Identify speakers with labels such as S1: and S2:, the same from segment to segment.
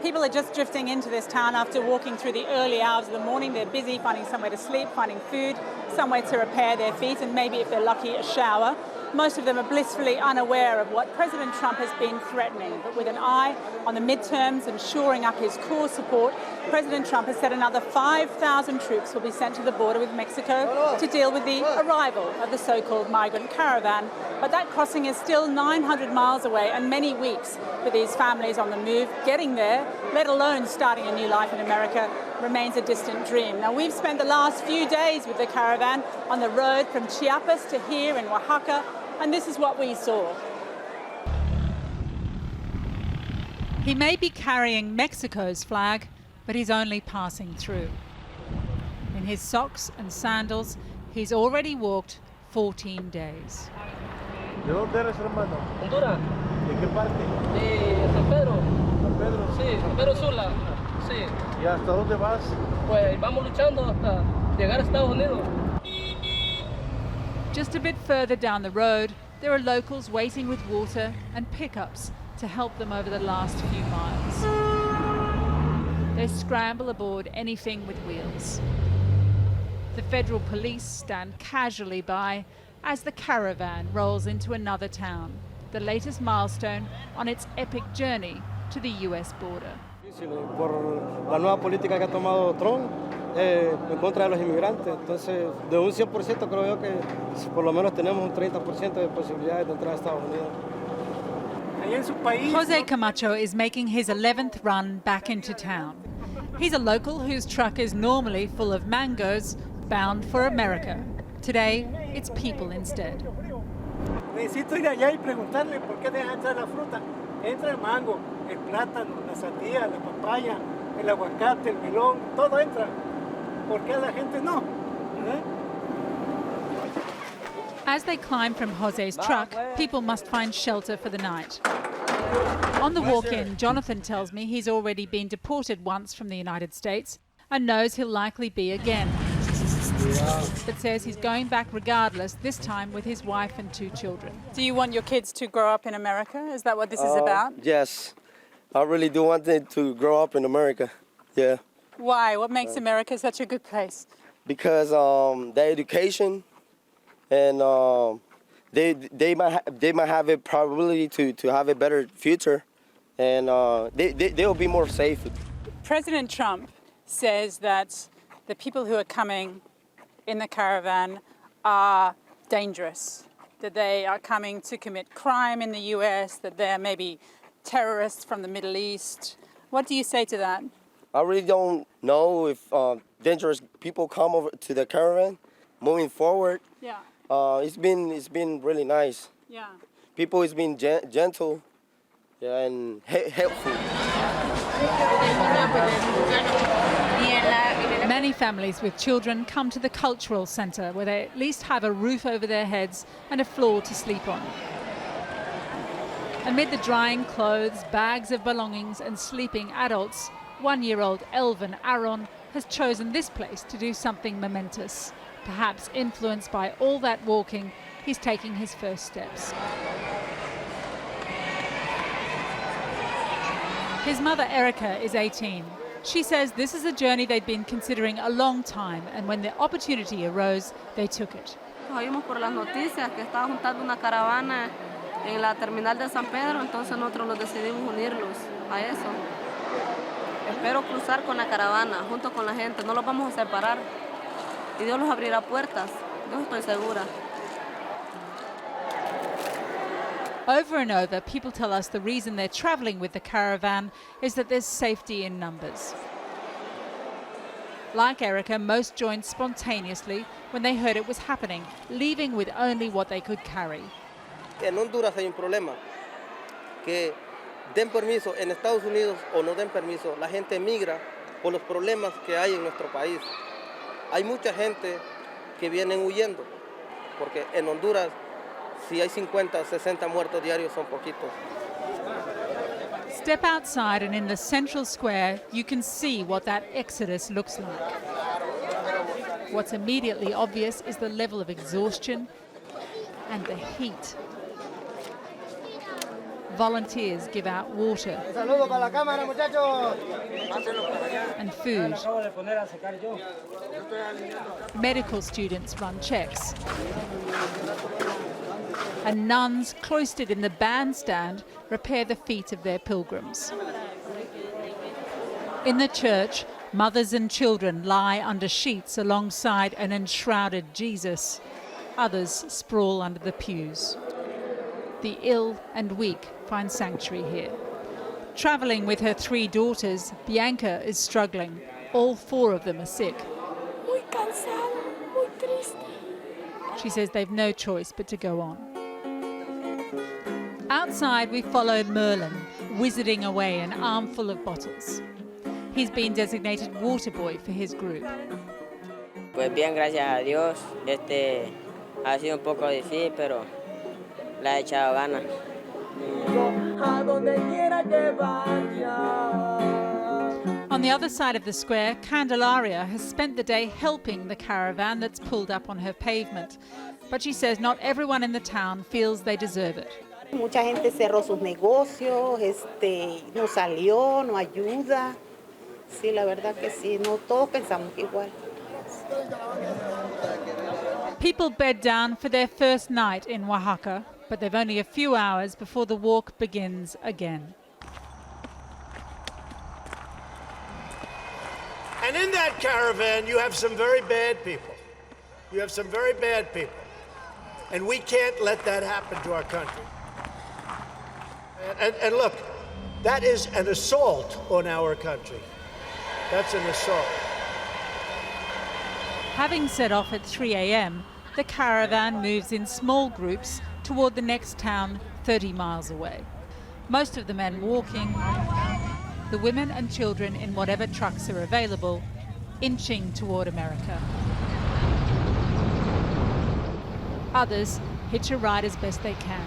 S1: People are just drifting into this town after walking through the early hours of the morning. They're busy finding somewhere to sleep, finding food, somewhere to repair their feet, and maybe, if they're lucky, a shower. Most of them are blissfully unaware of what President Trump has been threatening. But with an eye on the midterms and shoring up his core support, President Trump has said another 5,000 troops will be sent to the border with Mexico to deal with the arrival of the so-called migrant caravan. But that crossing is still 900 miles away and many weeks for these families on the move. Getting there, let alone starting a new life in America, remains a distant dream. Now, we've spent the last few days with the caravan on the road from Chiapas to here in Oaxaca, and this is what we saw. He may be carrying Mexico's flag, but he's only passing through. In his socks and sandals, he's already walked 14 days.
S2: ¿De dónde eres, hermano?
S3: Honduras.
S2: ¿De qué parte?
S3: De San Pedro.
S2: San Pedro.
S3: Sí, San Pedro Sula. Sí.
S2: ¿Y hasta dónde vas?
S3: Pues vamos luchando hasta llegar a Estados Unidos.
S1: Just a bit further down the road, there are locals waiting with water and pickups to help them over the last few miles. They scramble aboard anything with wheels. The federal police stand casually by as the caravan rolls into another town, the latest milestone on its epic journey to the US border.
S4: Por la nueva política que ha tomado Trump en contra de los inmigrantes. Entonces, de un 100% creo yo que por lo menos tenemos un 30% de posibilidades de entrar a Estados Unidos.
S1: Jose Camacho is making his 11th run back into town. He's a local whose truck is normally full of mangoes, bound for America. Today, it's people instead.
S5: Necesito ir allá y preguntarle por qué deja entrar la fruta. Entra el mango, el plátano, la sandía, la papaya, el aguacate, el melón, todo entra. ¿Por qué a la gente no?
S1: As they climb from Jose's truck, people must find shelter for the night. On the walk-in, Jonathan tells me he's already been deported once from the United States and knows he'll likely be again. But says he's going back regardless, this time with his wife and 2 children. Do you want your kids to grow up in America? Is that what this is about?
S4: Yes, I really do want them to grow up in America, yeah.
S1: Why? What makes America such a good place?
S4: Because the education and they might have a probability to have a better future, and they'll be more safe.
S1: President Trump says that the people who are coming in the caravan are dangerous, that they are coming to commit crime in the US, that they're maybe terrorists from the Middle East. What do you say to that?
S4: I really don't know if dangerous people come over to the caravan. Moving forward,
S1: yeah,
S4: it's been really nice.
S1: Yeah,
S4: people has been gentle, yeah, and helpful.
S1: Many families with children come to the cultural centre where they at least have a roof over their heads and a floor to sleep on. Amid the drying clothes, bags of belongings and sleeping adults, 1-year-old Elvin Aaron has chosen this place to do something momentous. Perhaps influenced by all that walking, he's taking his first steps. His mother Erica is 18. She says this is a journey they'd been considering a long time, and when the opportunity arose, they took it.
S6: Oímos por las noticias que estaba juntando una caravana en la terminal de San Pedro, entonces nosotros nos decidimos unirlos a eso. Espero cruzar con la caravana, junto con la gente, no los vamos a separar. Y Dios los abrirá puertas, yo estoy segura.
S1: Over and over, people tell us the reason they're travelling with the caravan is that there's safety in numbers. Like Erica, most joined spontaneously when they heard it was happening, leaving with only what they could carry.
S4: En Honduras hay un problema, que den permiso en Estados Unidos o no den permiso, la gente migra por los problemas que hay en nuestro país. Hay mucha gente que vienen huyendo, porque en Honduras si hay 50, 60 muertos diarios son poquitos.
S1: Step outside and in the central square you can see what that exodus looks like. What's immediately obvious is the level of exhaustion and the heat.
S7: volunteers give out water and food. Medical students run checks. And nuns cloistered in the bandstand repair the feet of their pilgrims. In the church, mothers and children lie under sheets alongside an enshrouded Jesus. Others sprawl under the pews. The ill and weak find sanctuary here. Travelling with her 3 daughters, Bianca is struggling. All 4 of them are sick.
S8: Muy cansado, muy triste.
S7: She says they've no choice but to go on. Outside, we follow Merlin, wizarding away an armful of bottles. He's been designated water boy for his group.
S9: Pues bien, gracias a Dios. Ha sido un poco difícil, pero la he echado ganas.
S7: On the other side of the square, Candelaria has spent the day helping the caravan that's pulled up on her pavement. But she says not everyone in the town feels they deserve it.
S10: Mucha gente cerró sus negocios, no salió, no ayuda. Sí, la verdad que sí, no todos pensamos igual.
S7: People bed down for their first night in Oaxaca, but they've only a few hours before the walk begins again.
S11: And in that caravan, you have some very bad people. You have some very bad people. And we can't let that happen to our country. And look, that is an assault on our country. That's an assault.
S7: Having set off at 3 a.m, the caravan moves in small groups toward the next town 30 miles away. Most of the men walking, the women and children in whatever trucks are available, inching toward America. Others hitch a ride as best they can.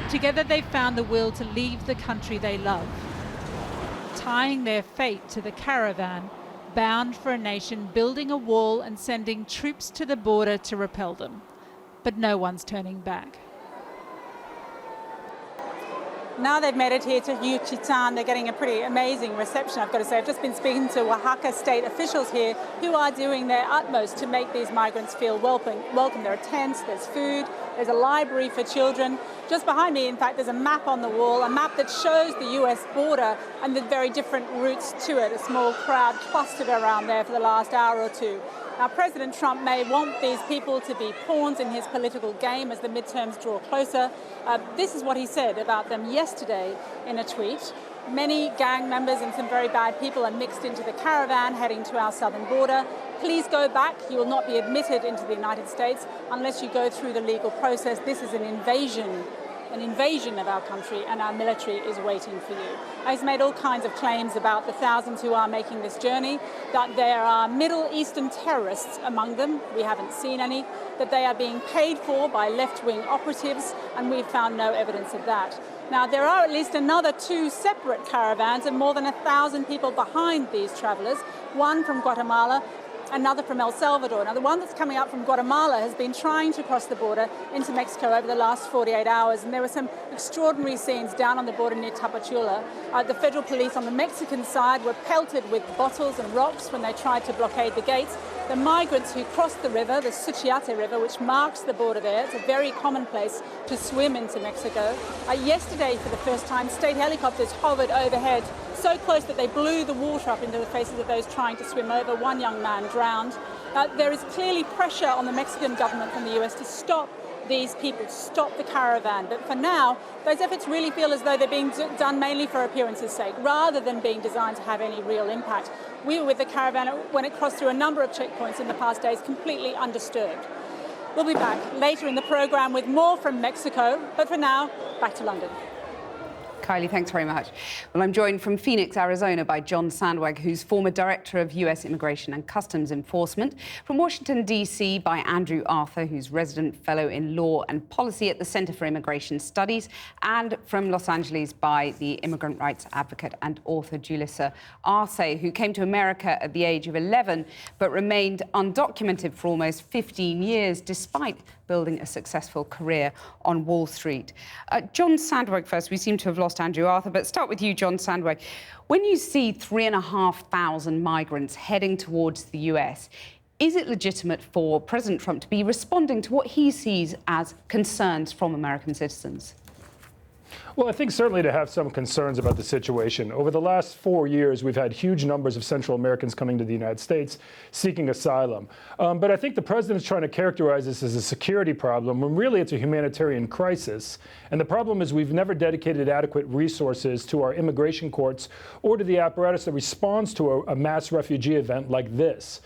S7: Together they've found the will to leave the country they love, tying their fate to the caravan, bound for a nation building a wall and sending troops to the border to repel them. But no one's turning back.
S1: Now they've made it here to Yucatan, they're getting a pretty amazing reception, I've got to say. I've just been speaking to Oaxaca state officials here who are doing their utmost to make these migrants feel welcome. There are tents, there's food, there's a library for children. Just behind me, in fact, there's a map on the wall, a map that shows the US border and the very different routes to it. A small crowd clustered around there for the last hour or two. Now, President Trump may want these people to be pawns in his political game as the midterms draw closer. This is what he said about them yesterday in a tweet. Many gang members and some very bad people are mixed into the caravan heading to our southern border. Please go back. You will not be admitted into the United States unless you go through the legal process. This is an invasion of our country, and our military is waiting for you. He's made all kinds of claims about the thousands who are making this journey, that there are Middle Eastern terrorists among them. We haven't seen any. That they are being paid for by left-wing operatives, and we've found no evidence of that. Now, there are at least another 2 separate caravans and more than 1,000 people behind these travellers, one from Guatemala, another from El Salvador. Now, the one that's coming up from Guatemala has been trying to cross the border into Mexico over the last 48 hours, and there were some extraordinary scenes down on the border near Tapachula. The federal police on the Mexican side were pelted with bottles and rocks when they tried to blockade the gates. The migrants who crossed the river, the Suchiate River, which marks the border there, it's a very common place to swim into Mexico. Yesterday, for the first time, state helicopters hovered overhead so close that they blew the water up into the faces of those trying to swim over. One young man drowned. There is clearly pressure on the Mexican government from the US to stop these people, to stop the caravan. But for now, those efforts really feel as though they're being done mainly for appearance's sake, rather than being designed to have any real impact. We were with the caravan when it crossed through a number of checkpoints in the past days, completely undisturbed. We'll be back later in the program with more from Mexico, but for now, back to London.
S12: Kylie, thanks very much. Well, I'm joined from Phoenix, Arizona by John Sandweg, who's former Director of U.S. Immigration and Customs Enforcement. From Washington, D.C. by Andrew Arthur, who's Resident Fellow in Law and Policy at the Center for Immigration Studies. And from Los Angeles by the immigrant rights advocate and author Julissa Arce, who came to America at the age of 11 but remained undocumented for almost 15 years, despite building a successful career on Wall Street. John Sandweg first. We seem to have lost Andrew Arthur, but start with you, John Sandweg. When you see 3,500 migrants heading towards the US, is it legitimate for President Trump to be responding to what he sees as concerns from American citizens?
S13: Well, I think certainly to have some concerns about the situation. Over the last 4 years, we've had huge numbers of Central Americans coming to the United States seeking asylum. But I think the president's trying to characterize this as a security problem when really it's a humanitarian crisis. And the problem is we've never dedicated adequate resources to our immigration courts or to the apparatus that responds to a mass refugee event like this.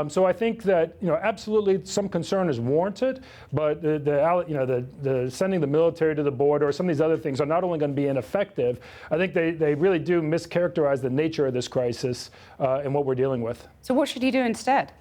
S13: So I think that, absolutely some concern is warranted, but the sending the military to the border or some of these other things are not only going to be ineffective, I think they really do mischaracterize the nature of this crisis and what we're dealing with.
S12: So what should he do instead?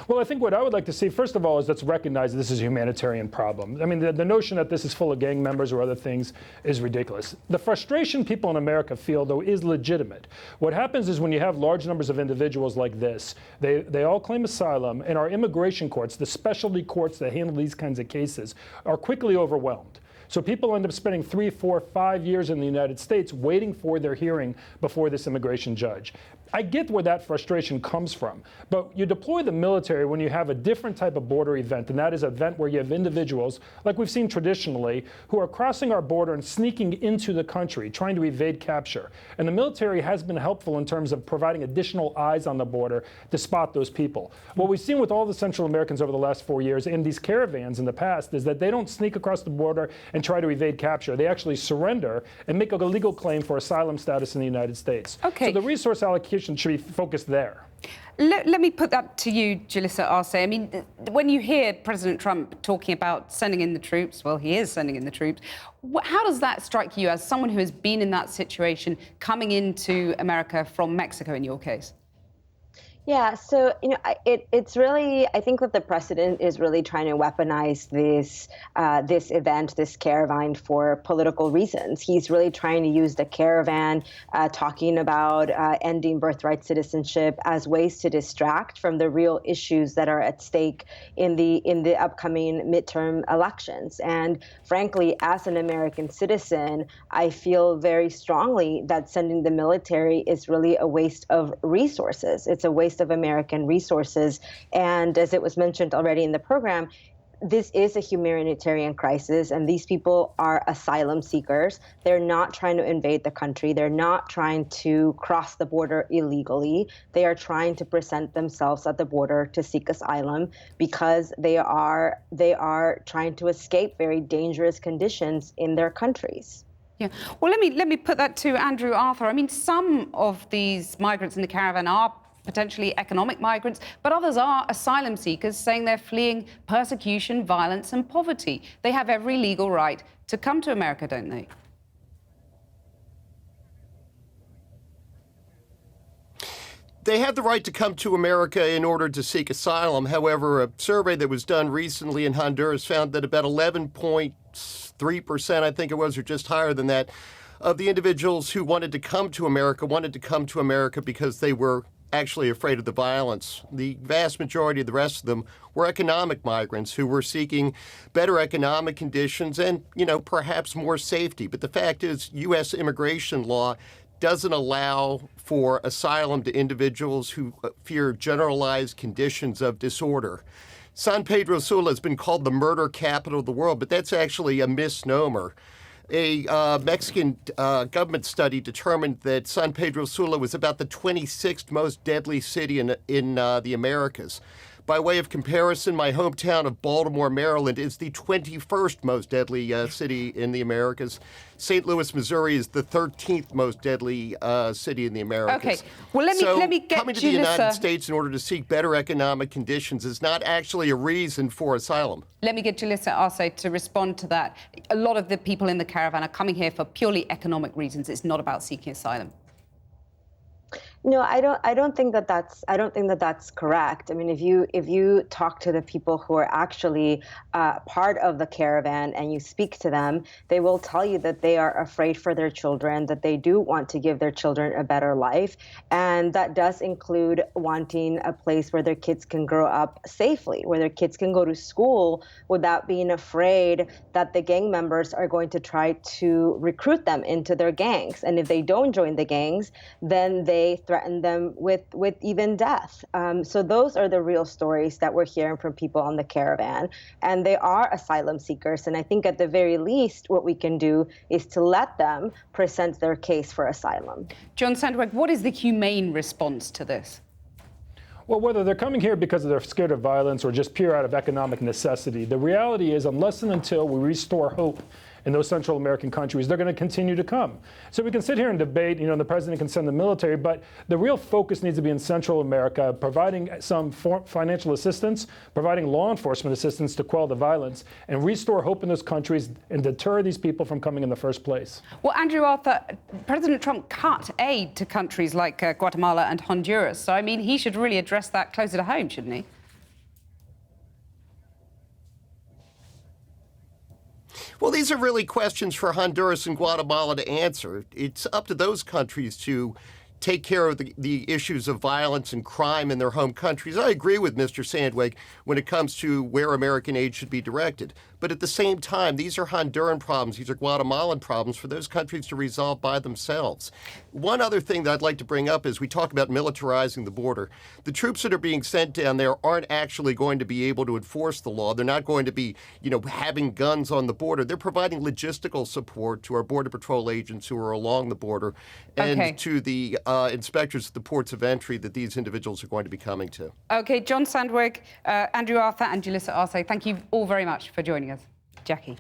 S13: Well, I think what I would like to see, first of all, is let's recognize this is a humanitarian problem. I mean, the notion that this is full of gang members or other things is ridiculous. The frustration people in America feel, though, is legitimate. What happens is when you have large numbers of individuals like this, they all claim asylum, and our immigration courts, the specialty courts that handle these kinds of cases, are quickly overwhelmed. So people end up spending 3, 4, 5 years in the United States waiting for their hearing before this immigration judge. I get where that frustration comes from, but you deploy the military when you have a different type of border event, and that is an event where you have individuals, like we've seen traditionally, who are crossing our border and sneaking into the country, trying to evade capture. And the military has been helpful in terms of providing additional eyes on the border to spot those people. What we've seen with all the Central Americans over the last 4 years in these caravans in the past is that they don't sneak across the border and try to evade capture. They actually surrender and make a legal claim for asylum status in the United States.
S12: Okay.
S13: So the resource allocation should be focused there.
S12: Let me put that to you, Julissa Arce. I mean, when you hear President Trump talking about sending in the troops, well, he is sending in the troops. How does that strike you as someone who has been in that situation coming into America from Mexico in your case?
S14: Yeah, so it's really, I think that the president is really trying to weaponize this event, this caravan, for political reasons. He's really trying to use the caravan, talking about ending birthright citizenship, as ways to distract from the real issues that are at stake in the upcoming midterm elections. And frankly, as an American citizen, I feel very strongly that sending the military is really a waste of resources. It's a waste of American resources. And as it was mentioned already in the program, this is a humanitarian crisis, and these people are asylum seekers. They're not trying to invade the country. They're not trying to cross the border illegally. They are trying to present themselves at the border to seek asylum because they are trying to escape very dangerous conditions in their countries.
S12: Yeah. Well, let me put that to Andrew Arthur. I mean, some of these migrants in the caravan are potentially economic migrants, but others are asylum seekers saying they're fleeing persecution, violence and poverty. They have every legal right to come to America, don't they?
S15: They have the right to come to America in order to seek asylum. However, a survey that was done recently in Honduras found that about 11.3%, I think it was, or just higher than that, of the individuals who wanted to come to America because they were actually afraid of the violence. The vast majority of the rest of them were economic migrants who were seeking better economic conditions and, perhaps more safety. But the fact is, U.S. immigration law doesn't allow for asylum to individuals who fear generalized conditions of disorder. San Pedro Sula has been called the murder capital of the world, but that's actually a misnomer. A Mexican government study determined that San Pedro Sula was about the 26th most deadly city in the Americas. By way of comparison, my hometown of Baltimore, Maryland is the 21st most deadly city in the Americas. St. Louis, Missouri is the 13th most deadly city in the Americas.
S12: Okay, well, let me get
S15: coming to the United States in order to seek better economic conditions is not actually a reason for asylum.
S12: Let me get Julissa Arce to respond to that. A lot of the people in the caravan are coming here for purely economic reasons. It's not about seeking asylum.
S14: No, I don't think that that's correct. I mean, if you talk to the people who are actually part of the caravan and you speak to them, they will tell you that they are afraid for their children, that they do want to give their children a better life, and that does include wanting a place where their kids can grow up safely, where their kids can go to school without being afraid that the gang members are going to try to recruit them into their gangs, and if they don't join the gangs, then they threaten them with even death. So those are the real stories that we're hearing from people on the caravan, and they are asylum seekers. And I think at the very least, what we can do is to let them present their case for asylum.
S12: John Sandweg, what is the humane response to this?
S13: Well, whether they're coming here because they're scared of violence or just pure out of economic necessity, the reality is unless and until we restore hope in those Central American countries, they're going to continue to come. So we can sit here and debate, and the president can send the military, but the real focus needs to be in Central America, providing some financial assistance, providing law enforcement assistance to quell the violence, and restore hope in those countries and deter these people from coming in the first place.
S12: Well, Andrew Arthur, President Trump cut aid to countries like Guatemala and Honduras. So, I mean, he should really address that closer to home, shouldn't he?
S15: Well, these are really questions for Honduras and Guatemala to answer. It's up to those countries to take care of the issues of violence and crime in their home countries. I agree with Mr. Sandweg when it comes to where American aid should be directed. But at the same time, these are Honduran problems, these are Guatemalan problems for those countries to resolve by themselves. One other thing that I'd like to bring up is we talk about militarizing the border. The troops that are being sent down there aren't actually going to be able to enforce the law. They're not going to be, having guns on the border. They're providing logistical support to our Border Patrol agents who are along the border and to the inspectors at the ports of entry that these individuals are going to be coming to.
S12: Okay, John Sandweg, Andrew Arthur and Julissa Arce, thank you all very much for joining us. Jackie.